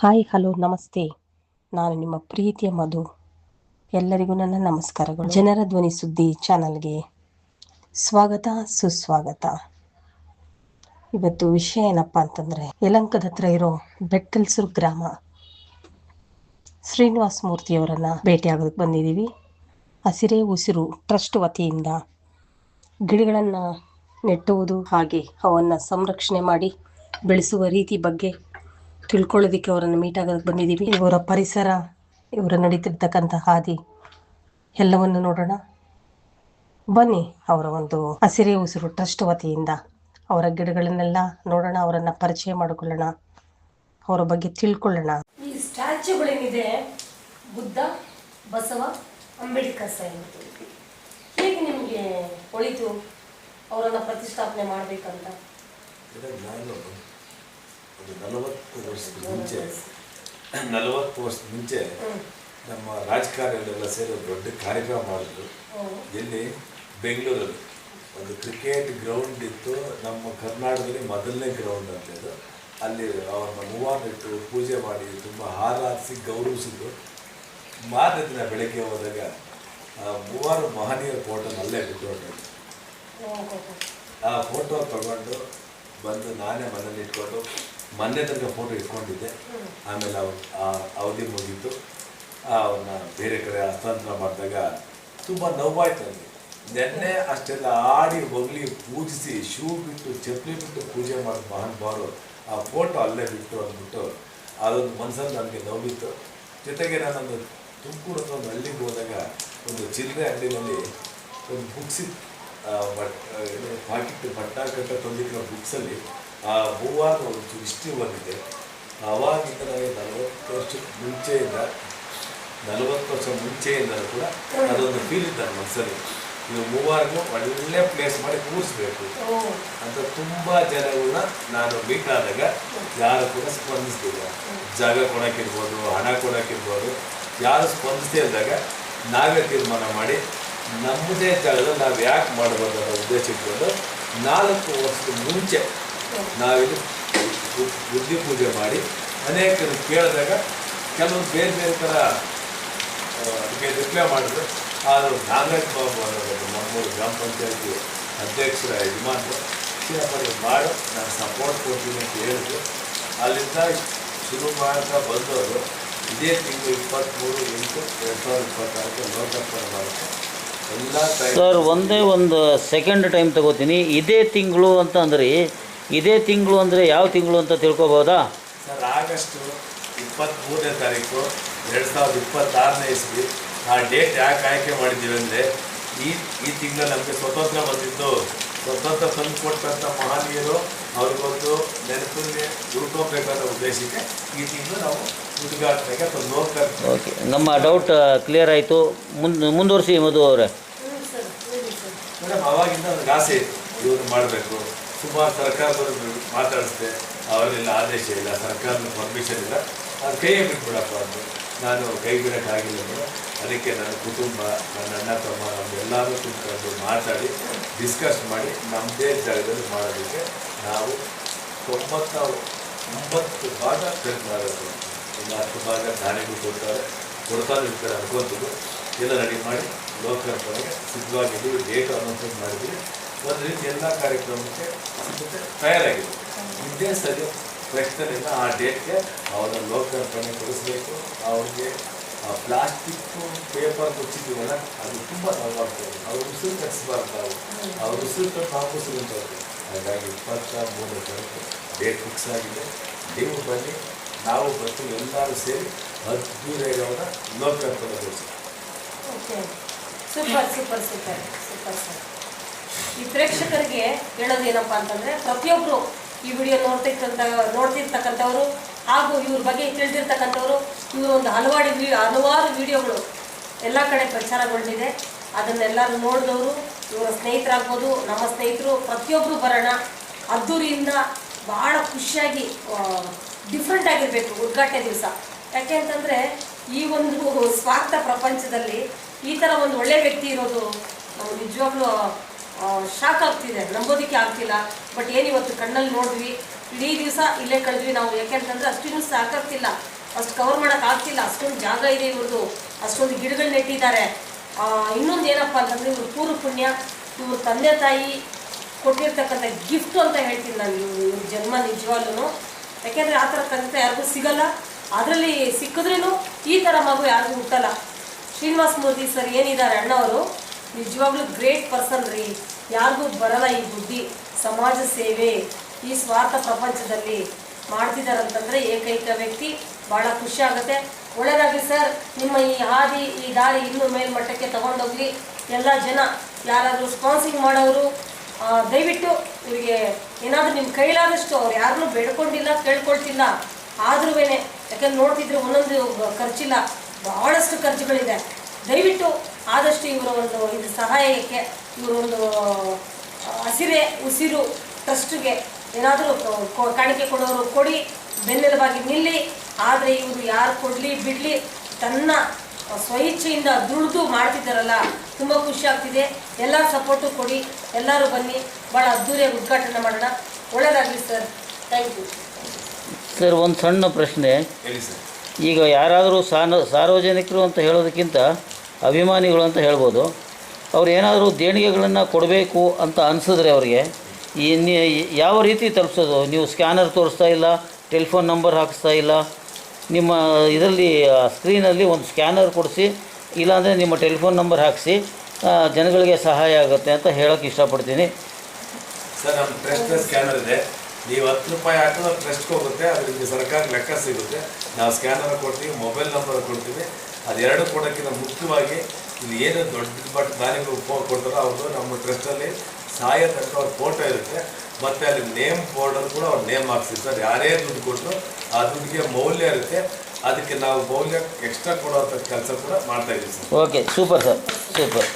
Hi hello ನಮಸ್ತೆ. ನಾನು ನಿಮ್ಮ ಪ್ರೀತಿಯ ಮಧು. ಎಲ್ಲರಿಗೂ ನನ್ನ ನಮಸ್ಕಾರಗಳು. ಜನರ ಧ್ವನಿ ಸುದ್ದಿ ಚಾನಲ್ಗೆ ಸ್ವಾಗತ ಸುಸ್ವಾಗತ. ಇವತ್ತು ವಿಷಯ ಏನಪ್ಪ ಅಂತಂದರೆ, ಯಲಹಂಕದ ಹತ್ರ ಇರೋ ಬೆಟ್ಟಲ್ಸೂರು ಗ್ರಾಮ ಶ್ರೀನಿವಾಸ ಮೂರ್ತಿಯವರನ್ನು ಭೇಟಿಯಾಗೋದಕ್ಕೆ ಬಂದಿದ್ದೀವಿ. ಹಸಿರೇ ಉಸಿರು ಟ್ರಸ್ಟ್ ವತಿಯಿಂದ ಗಿಡಗಳನ್ನು ನೆಟ್ಟುವುದು ಹಾಗೆ ಅವನ್ನು ಸಂರಕ್ಷಣೆ ಮಾಡಿ ಬೆಳೆಸುವ ರೀತಿ ಬಗ್ಗೆ ತಿಳ್ಕೊಳ್ಳೋದಕ್ಕೆ ಅವರನ್ನು ಮೀಟ್ ಆಗೋದಕ್ಕೆ ಬಂದಿದ್ದೀವಿ. ಇವರ ಪರಿಸರ, ಇವರು ನಡೀತಿರ್ತಕ್ಕಂಥ ಹಾದಿ ಎಲ್ಲವನ್ನು ನೋಡೋಣ ಬನ್ನಿ. ಅವರ ಒಂದು ಹಸಿರೇ ಉಸಿರು ಟ್ರಸ್ಟ್ ವತಿಯಿಂದ ಅವರ ಗಿಡಗಳನ್ನೆಲ್ಲ ನೋಡೋಣ, ಅವರನ್ನು ಪರಿಚಯ ಮಾಡಿಕೊಳ್ಳೋಣ, ಅವರ ಬಗ್ಗೆ ತಿಳ್ಕೊಳ್ಳೋಣ. ಈ ಸ್ಟ್ಯಾಚ್ಯೂಗಳೇನಿದೆ, ಬುದ್ಧ, ಬಸವ, ಅಂಬೇಡ್ಕರ್ ಸಾಹೇಬರು, ಹೇಗೆ ನಿಮಗೆ ಒಳಿತು ಅವರನ್ನು ಪ್ರತಿಷ್ಠಾಪನೆ ಮಾಡಬೇಕಂತ? ಒಂದು 40 ವರ್ಷದ ಮುಂಚೆ ನಮ್ಮ ರಾಜಕಾರಣಿಗಳೆಲ್ಲ ಸೇರಿ ಒಂದು ದೊಡ್ಡ ಕಾರ್ಯಕ್ರಮ ಮಾಡಿದ್ರು. ಎಲ್ಲಿ? ಬೆಂಗಳೂರಲ್ಲಿ ಒಂದು ಕ್ರಿಕೆಟ್ ಗ್ರೌಂಡ್ ಇತ್ತು. ನಮ್ಮ ಕರ್ನಾಟಕದಲ್ಲಿ ಮೊದಲನೇ ಗ್ರೌಂಡ್ ಅಂತ ಇದು. ಅಲ್ಲಿ ಅವ್ರನ್ನ ಮೂವನ್ನಿಟ್ಟು ಪೂಜೆ ಮಾಡಿ ತುಂಬ ಹಾರಾಡಿಸಿ ಗೌರವಿಸಿದ್ರು. ಮಾರನೇ ದಿನ ಬೆಳಗ್ಗೆ ಹೋದಾಗ 3 ಮಹನೀಯರ ಫೋಟೋನ ಅಲ್ಲೇ ಬಿಟ್ಟು ಹೊರಟಿದ್ರು. ಆ ಫೋಟೋ ತಗೊಂಡು ಬಂದು ನಾನೇ ಮನೇಲಿ ಇಟ್ಕೊಂಡು ಮೊನ್ನೆ ತನಕ ಫೋಟೋ ಇಟ್ಕೊಂಡಿದ್ದೆ. ಆಮೇಲೆ ಅವಧಿ ಮುಗೀತು. ಅವನ್ನ ಬೇರೆ ಕಡೆ ಹಸ್ತಾಂತರ ಮಾಡಿದಾಗ ತುಂಬ ನೋವಾಯ್ತು ನನಗೆ. ನೆನ್ನೆ ಅಷ್ಟೆಲ್ಲ ಆಡಿ ಹೊಗಲಿ ಪೂಜಿಸಿ ಶೂ ಬಿಟ್ಟು ಚಪ್ಪಲಿ ಬಿಟ್ಟು ಪೂಜೆ ಮಾಡಿ ಮಹಾನುಭಾವರು ಆ ಫೋಟೋ ಅಲ್ಲೇ ಬಿಟ್ಟು ಅಂದ್ಬಿಟ್ಟು ಅದೊಂದು ಮನಸ್ಸಲ್ಲಿ ನನಗೆ ನೋವಿತ್ತು. ಜೊತೆಗೆ ನಾನೊಂದು ತುಮಕೂರು ಹತ್ರ ಒಂದು ಹಳ್ಳಿಗೆ ಹೋದಾಗ ಒಂದು ಚಿಲ್ಲರೆ ಅಂಗಡಿನಲ್ಲಿ ಒಂದು ಬುಕ್ಸ್ ಪಾಕಿಟ್ ಬಟ್ಟಾಕಟ್ಟ ತಂದಿರೋ ಬುಕ್ಸಲ್ಲಿ ಆ ಹೂವಾದ ಒಂದು ಹಿಸ್ಟ್ರಿ ಬಂದಿದೆ. ಆವಾಗಿಂದ ನನಗೆ 40 ವರ್ಷ ಮುಂಚೆಯಿಂದ ಕೂಡ ಅದೊಂದು ಫೀಲ್ ಇದ್ದ ನನ್ನ ಮನಸ್ಸಲ್ಲಿ. ನೀವು ಮೂವಾರಿಗೂ ಒಳ್ಳೆ ಪ್ಲೇಸ್ ಮಾಡಿ ಕೂರಿಸ್ಬೇಕು ಅಂತ ತುಂಬ ಜನಗಳನ್ನ ನಾನು ಮೀಟ್ ಆದಾಗ ಯಾರು ಕೂಡ ಸ್ಪಂದಿಸ್ತಿಲ್ಲ. ಜಾಗ ಕೊಡೋಕ್ಕಿರ್ಬೋದು, ಹಣ ಕೊಡೋಕ್ಕಿರ್ಬೋದು, ಯಾರು ಸ್ಪಂದಿಸ್ತೇ ಇದ್ದಾಗ ನಾವೇ ತೀರ್ಮಾನ ಮಾಡಿ ನಮ್ಮದೇ ಜಾಗದಲ್ಲಿ ನಾವು ಯಾಕೆ ಮಾಡಬಾರ್ದು ಅನ್ನೋ ಉದ್ದೇಶ ಇಟ್ಕೊಂಡು 4 ವರ್ಷದ ಮುಂಚೆ ನಾವಿಲ್ಲಿ ಬುದ್ಧಿ ಪೂಜೆ ಮಾಡಿ ಅನೇಕರು ಕೇಳಿದಾಗ ಕೆಲವೊಂದು ಬೇರೆ ಬೇರೆ ಥರ ಅದಕ್ಕೆ ರಿಪ್ಲೈ ಮಾಡಿದ್ರು. ಆದರೂ ನಾಗರಾಜ್ ಬಾಬು ಅನ್ನೋದು ನಮ್ಮೂರು ಗ್ರಾಮ ಪಂಚಾಯತಿ ಅಧ್ಯಕ್ಷರ ಯಜಮಾನರು ಮಾಡು, ನಾನು ಸಪೋರ್ಟ್ ಕೊಡ್ತೀನಿ ಅಂತ ಹೇಳಿದ್ರು. ಅಲ್ಲಿಂದ ಶುರು ಮಾಡ್ತಾ ಬಂದವರು ಇದೇ ತಿಂಗಳು 23/8/2026 ಲೋಕಾರ್ಪಣೆ ಮಾಡೋಕ್ಕೆ ಎಲ್ಲ ಸರ್. ಒಂದೇ ಒಂದು ಸೆಕೆಂಡ್ ಟೈಮ್ ತಗೋತೀನಿ. ಇದೇ ತಿಂಗಳು ಅಂತ ಅಂದರೆ ಇದೇ ತಿಂಗಳು ಅಂದರೆ ಯಾವ ತಿಂಗಳು ಅಂತ ತಿಳ್ಕೊಬೋದಾ ಸರ್? ಆಗಸ್ಟ್ 23ನೇ ತಾರೀಕು 2026ನೇ ಇಸ್ವಿ. ಆ ಡೇಟ್ ಯಾಕೆ ಆಯ್ಕೆ ಮಾಡಿದ್ದೀವಿ ಅಂದರೆ ಈ ತಿಂಗಳಲ್ಲಿ ನಮಗೆ ಸ್ವತಂತ್ರ ಬಂದಿದ್ದು. ಸ್ವತಂತ್ರ ತಂದು ಕೊಟ್ಟಂಥ ಮಹನೀಯರು ಅವ್ರಿಗೊಂದು ನೆನಪನ್ನೇ ಉಳ್ಕೋಬೇಕಾದ ಉದ್ದೇಶಕ್ಕೆ ಈ ತಿಂಗಳು ನಾವು ಉದ್ಘಾಟನೆಗೆ ಅಥವಾ ನೋಡ್ತಾರೆ. ಓಕೆ, ನಮ್ಮ ಡೌಟ್ ಕ್ಲಿಯರ್ ಆಯಿತು. ಮುಂದುವರಿಸಿ ಮಧು ಅವರೇ. ಮೇಡಮ್, ಅವಾಗಿಂದ ನನಗೆ ಆಸೆ ಇತ್ತು ಇವರು ಮಾಡಬೇಕು. ಸುಮಾರು ಸರ್ಕಾರದವರು ಮಾತಾಡಿಸಿದೆ, ಅವರೆಲ್ಲ ಆದೇಶ ಇಲ್ಲ, ಸರ್ಕಾರದ ಪರ್ಮಿಷನ್ ಇಲ್ಲ, ಅದು ಕೈಯೇ ಬಿಟ್ಬಿಡಪ್ಪ ಅಂತ. ನಾನು ಕೈ ಬಿಡೋಕ್ಕಾಗಿಲ್ಲ. ಅದಕ್ಕೆ ನನ್ನ ಕುಟುಂಬ, ನನ್ನ ಅಣ್ಣ ತಮ್ಮ, ನಮ್ಮೆಲ್ಲರೂ ಕುತ್ಕೊಂಡು ಮಾತಾಡಿ ಡಿಸ್ಕಸ್ ಮಾಡಿ ನಮ್ಮದೇ ಜಾಗದಲ್ಲಿ ಮಾಡೋದಕ್ಕೆ ನಾವು 99 ಭಾಗ ಖರ್ಚು ಮಾಡಬೇಕು. ಇನ್ನು 10 ಭಾಗ ದಾನಿಗಳು ಕೊಡ್ತಾನೆ ಇರ್ತಾರೆ ಅನ್ಕೊಂತಿದ್ದು. ಎಲ್ಲ ರೆಡಿ ಮಾಡಿ ಲೋಕಾರ್ಪಣೆಗೆ ಸಿದ್ಧವಾಗಿದ್ದೀವಿ. ಡೇಟ್ ಅನೌನ್ಸ್ಮೆಂಟ್ ಮಾಡಿದ್ದೀವಿ. ಒಂದು ರೀತಿ ಎಲ್ಲ ಕಾರ್ಯಕ್ರಮಕ್ಕೆ ಸಿದ್ಧತೆ ತಯಾರಾಗಿದೆ. ಇದೇ ಸರಿ ಪ್ರಶ್ನೆಯಿಂದ ಆ ಡೇಟ್ಗೆ ಅವರ ಲೋಕಾರ್ಪಣೆ ಕೊಡಿಸ್ಬೇಕು. ಅವ್ರಿಗೆ ಪ್ಲಾಸ್ಟಿಕ್ಕು ಪೇಪರ್ ಮುಚ್ಚಿದ್ದೀವಲ್ಲ, ಅದು ತುಂಬ ನೋವಾಗ್ತದೆ. ಅವ್ರು ಉಸಿರು ಕಟ್ಟಿಸ್ಬಾರ್ದು. ಅವ್ರು ಉಸಿರು ಕಟ್ಟು ನಾವು ಉಸಿರು ಅಂತವ್ರು. ಹಾಗಾಗಿ 23ನೇ ತಾರೀಕು ಡೇಟ್ ಫಿಕ್ಸ್ ಆಗಿದೆ. ನೀವು ಬನ್ನಿ, ನಾವು ಬರ್ತೀವಿ. ಎಲ್ಲರೂ ಸೇರಿ ಅದ್ದೂರಿಯಾಗಿ ಅವರ ಲೋಕಾರ್ಪಣೆ ಕೊಡಿಸಿ. Okay, super super super super sir. ಈ ಪ್ರೇಕ್ಷಕರಿಗೆ ಹೇಳೋದೇನಪ್ಪ ಅಂತಂದರೆ, ಪ್ರತಿಯೊಬ್ಬರು ಈ ವಿಡಿಯೋ ನೋಡ್ತಿರ್ತಕ್ಕಂಥವ್ರು ಹಾಗೂ ಇವ್ರ ಬಗ್ಗೆ ತಿಳಿದಿರ್ತಕ್ಕಂಥವ್ರು, ಇವರು ಒಂದು ಹಲವಾರು ವಿಡಿಯೋಗಳು ಎಲ್ಲ ಕಡೆ ಪ್ರಚಾರಗೊಂಡಿದೆ. ಅದನ್ನೆಲ್ಲರೂ ನೋಡಿದವರು, ಇವರ ಸ್ನೇಹಿತರಾಗ್ಬೋದು, ನಮ್ಮ ಸ್ನೇಹಿತರು, ಪ್ರತಿಯೊಬ್ಬರು ಬರೋಣ. ಅದ್ದೂರಿಯಿಂದ ಭಾಳ ಖುಷಿಯಾಗಿ ಡಿಫ್ರೆಂಟ್ ಆಗಿರಬೇಕು ಉದ್ಘಾಟನೆ ದಿವಸ. ಯಾಕೆ ಅಂತಂದರೆ ಈ ಒಂದು ಸ್ವಾರ್ಥ ಪ್ರಪಂಚದಲ್ಲಿ ಈ ಥರ ಒಂದು ಒಳ್ಳೆಯ ವ್ಯಕ್ತಿ ಇರೋದು ನಾವು ನಿಜವಾಗ್ಲೂ ಶಾಕ್ ಆಗ್ತಿದೆ, ನಂಬೋದಕ್ಕೆ ಆಗ್ತಿಲ್ಲ. ಬಟ್ ಏನಿವತ್ತು ಕಣ್ಣಲ್ಲಿ ನೋಡಿದ್ವಿ. ಇಡೀ ದಿವಸ ಇಲ್ಲೇ ಕಳೆದ್ವಿ ನಾವು. ಯಾಕೆಂತಂದ್ರೆ ಅಷ್ಟೇನು ಸಾಕಾಗ್ತಿಲ್ಲ, ಅಷ್ಟು ಕವರ್ ಮಾಡೋಕೆ ಆಗ್ತಿಲ್ಲ. ಅಷ್ಟೊಂದು ಜಾಗ ಇದೆ ಇವ್ರದ್ದು, ಅಷ್ಟೊಂದು ಗಿಡಗಳು ನೆಟ್ಟಿದ್ದಾರೆ. ಇನ್ನೊಂದು ಏನಪ್ಪ ಅಂತಂದರೆ ಇವ್ರ ಪೂರ್ವ ಪುಣ್ಯ, ಇವ್ರ ತಂದೆ ತಾಯಿ ಕೊಟ್ಟಿರ್ತಕ್ಕಂಥ ಗಿಫ್ಟು ಅಂತ ಹೇಳ್ತೀನಿ ನಾನು ಇವ್ರ ಜನ್ಮ ನಿಜವಾಗ್ಲೂ. ಯಾಕೆಂದರೆ ಆ ಥರ ತಂದೆ ತಾಯಿ ಯಾರಿಗೂ ಸಿಗಲ್ಲ. ಅದರಲ್ಲಿ ಸಿಕ್ಕಿದ್ರೂ ಈ ಥರ ಮಗು ಯಾರಿಗೂ ಹುಟ್ಟಲ್ಲ. ಶ್ರೀನಿವಾಸ ಮೂರ್ತಿ ಸರ್ ಏನಿದ್ದಾರೆ ಅಣ್ಣವರು, ನಿಜವಾಗ್ಲೂ ಗ್ರೇಟ್ ಪರ್ಸನ್ ರೀ. ಯಾರಿಗೂ ಬರಲ್ಲ ಈ ಬುದ್ಧಿ. ಸಮಾಜ ಸೇವೆ ಈ ಸ್ವಾರ್ಥ ಪ್ರಪಂಚದಲ್ಲಿ ಮಾಡ್ತಿದ್ದಾರಂತಂದರೆ ಏಕೈಕ ವ್ಯಕ್ತಿ. ಭಾಳ ಖುಷಿ ಆಗುತ್ತೆ. ಒಳ್ಳೆಯದಾಗಲಿ ಸರ್, ನಿಮ್ಮ ಈ ಹಾದಿ ಈ ದಾರಿ ಇನ್ನೂ ಮೇಲ್ಮಟ್ಟಕ್ಕೆ ತಗೊಂಡೋಗ್ಲಿ. ಎಲ್ಲ ಜನ ಯಾರಾದರೂ ಸ್ಪಾನ್ಸಿಂಗ್ ಮಾಡೋರು ದಯವಿಟ್ಟು ಇವರಿಗೆ ಏನಾದರೂ ನಿಮ್ಮ ಕೈಲಾದಷ್ಟು, ಅವ್ರು ಯಾರನ್ನೂ ಬೇಡ್ಕೊಂಡಿಲ್ಲ ಕೇಳ್ಕೊಳ್ತಿಲ್ಲ. ಆದ್ರೂ ಯಾಕಂದ್ರೆ ನೋಡ್ತಿದ್ರೆ ಒಂದೊಂದು ಖರ್ಚಿಲ್ಲ, ಭಾಳಷ್ಟು ಖರ್ಚುಗಳಿದೆ. ದಯವಿಟ್ಟು ಆದಷ್ಟು ಇವರ ಒಂದು ಇದು ಸಹಾಯಕ್ಕೆ, ಇವರ ಒಂದು ಹಸಿರೆ ಉಸಿರು ಟ್ರಸ್ಟ್ಗೆ ಏನಾದರೂ ಕಾಣಿಕೆ ಕೊಡೋರು ಕೊಡಿ, ಬೆನ್ನೆಲುಬಾಗಿ ನಿಲ್ಲಿ. ಆದರೆ ಇವರು ಯಾರು ಕೊಡಲಿ ಬಿಡಲಿ, ತನ್ನ ಸ್ವಇಚ್ಛೆಯಿಂದ ದುಡಿದು ಮಾಡ್ತಿದ್ದಾರಲ್ಲ, ತುಂಬ ಖುಷಿ ಆಗ್ತಿದೆ. ಎಲ್ಲ ಸಪೋರ್ಟು ಕೊಡಿ, ಎಲ್ಲರೂ ಬನ್ನಿ, ಭಾಳ ಅದ್ದೂರಿಯಾಗಿ ಉದ್ಘಾಟನೆ ಮಾಡೋಣ. ಒಳ್ಳೆಯದಾಗಲಿ ಸರ್, ಥ್ಯಾಂಕ್ ಯು ಸರ್. ಒಂದು ಸಣ್ಣ ಪ್ರಶ್ನೆ, ಹೇಳಿ ಸರ್. ಈಗ ಯಾರಾದರೂ ಸಾರ್ವಜನಿಕರು ಅಂತ ಹೇಳೋದಕ್ಕಿಂತ ಅಭಿಮಾನಿಗಳು ಅಂತ ಹೇಳ್ಬೋದು, ಅವ್ರು ಏನಾದರೂ ದೇಣಿಗೆಗಳನ್ನು ಕೊಡಬೇಕು ಅಂತ ಅನಿಸಿದ್ರೆ ಅವ್ರಿಗೆ ಯಾವ ರೀತಿ ತಲುಪಿಸೋದು? ನೀವು ಸ್ಕ್ಯಾನರ್ ತೋರಿಸ್ತಾ ಇಲ್ಲ, ಟೆಲಿಫೋನ್ ನಂಬರ್ ಹಾಕಿಸ್ತಾ ಇಲ್ಲ, ನಿಮ್ಮ ಇದರಲ್ಲಿ ಸ್ಕ್ರೀನಲ್ಲಿ ಒಂದು ಸ್ಕ್ಯಾನರ್ ಕೊಡಿಸಿ, ಇಲ್ಲಾಂದರೆ ನಿಮ್ಮ ಟೆಲಿಫೋನ್ ನಂಬರ್ ಹಾಕಿಸಿ ಜನಗಳಿಗೆ ಸಹಾಯ ಆಗುತ್ತೆ ಅಂತ ಹೇಳೋಕ್ಕೆ ಇಷ್ಟಪಡ್ತೀನಿ. ಸರ್, ನಮ್ಮ ಟ್ರಸ್ಟ್ ಸ್ಕ್ಯಾನರ್ ಇದೆ. ನೀವು 10 ರೂಪಾಯಿ ಹಾಕಿದ್ರೆ ಟ್ರಸ್ಟ್ಗೆ ಹೋಗುತ್ತೆ, ಅದರಿಂದ ಸರ್ಕಾರ ಲೆಕ್ಕ ಸಿಗುತ್ತೆ. ನಾವು ಸ್ಕ್ಯಾನರ್ ಕೊಡ್ತೀವಿ, ಮೊಬೈಲ್ ನಂಬರ್ ಕೊಡ್ತೀವಿ. ಅದೆರಡು ಕೊಡೋಕ್ಕಿಂತ ಮುಖ್ಯವಾಗಿ ಇಲ್ಲಿ ಏನು ದೊಡ್ಡ ದಾನಿಗಳು ಕೊಡ್ತಾರೋ ಅವ್ರದ್ದು ನಮ್ಮ ಟ್ರಸ್ಟಲ್ಲಿ ಸಹಾಯ ತನಕ ಅವ್ರ ಫೋಟೋ ಇರುತ್ತೆ. ಮತ್ತು ಅಲ್ಲಿ ನೇಮ್ ಬೋರ್ಡಲ್ಲಿ ಕೂಡ ಅವ್ರ ನೇಮ್ ಹಾಕ್ಸಿ ಸರ್. ಯಾರೇ ದುಡ್ಡು ಕೊಟ್ಟರು ಆ ದುಡ್ಡಿಗೆ ಮೌಲ್ಯ ಇರುತ್ತೆ. ಅದಕ್ಕೆ ನಾವು ಮೌಲ್ಯ ಎಕ್ಸ್ಟ್ರಾ ಕೊಡೋವಂಥ ಕೆಲಸ ಕೂಡ ಮಾಡ್ತಾಯಿದ್ದೀವಿ sir. Okay, super sir, super.